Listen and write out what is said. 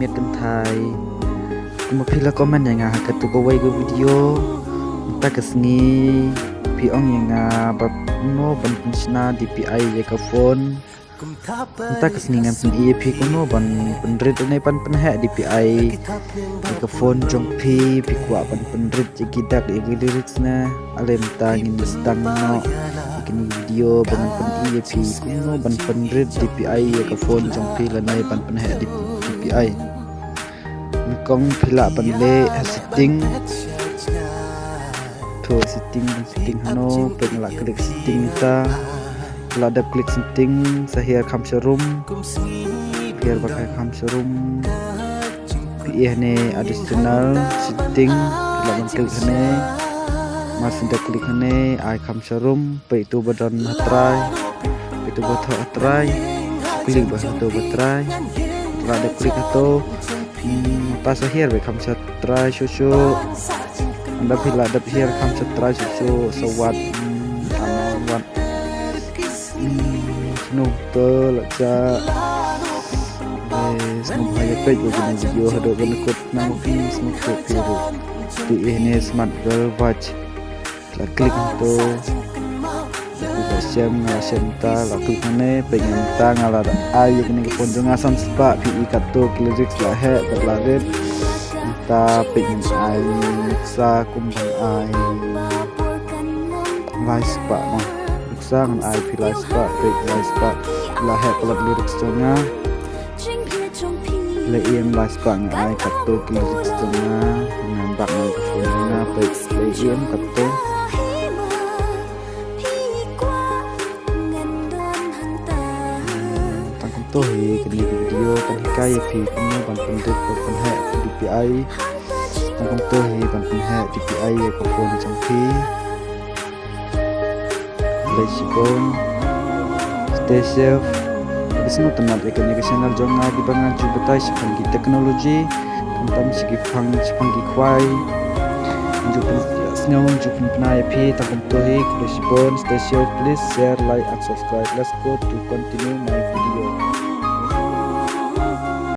net kan thai kuma phila comment yang ngah katu bawai go video ta kasngi pi ong yang bab no ban pinsna dpi ye ka phone ta kasngi ngam pin ep kuno ban penrit ne pan penha dpi ye ka phone jong pi kwa ban penrit je gidak ye lyrics na alem ta ngin stang no kini video ban pen ep kuno ban penrit dpi ye ka phone jong pi la nai pan penha dpi kong phila pan le setting to setting hano pengla klik setting ta lada klik setting sahir kham serum biar pakai kham serum pi ne additional setting lawan klik ne masih dak klik ne ai kham serum pe itu badan hatrai itu badan hatrai klik badan hatrai lada klik atau pas akhir be kham hatrai susu anda bila ada akhir kham hatrai susu sewat amat snow terlaja snow hanya page bagi video ada bentuk nang film snow biru di ini smart girl watch lah klik itu kita siam ta lah klik ne pengen ta ngalar ai ini pun dengan sam spa pi kato lyrics lah he berlarit ta pengen ai sa kumbang ai lai spa mah sang ai pilai spa pilai spa lah he pelat lyrics jonga le im lai spa ngai kato lyrics jonga ngambak ngai phone pe le im kato tang to hi kini video kan kai pi kuno ban pendet ban he dpi tang to hi ban he dpi ye ko phone jong pi stay safe. Bisnu temat ekonomi channel jonga di bangan jubatai sepangi teknologi tentang segi pang sepangi kwai jupun snow jupun penai pi takum tohi stay safe, please share, like and subscribe. Let's go to continue my video.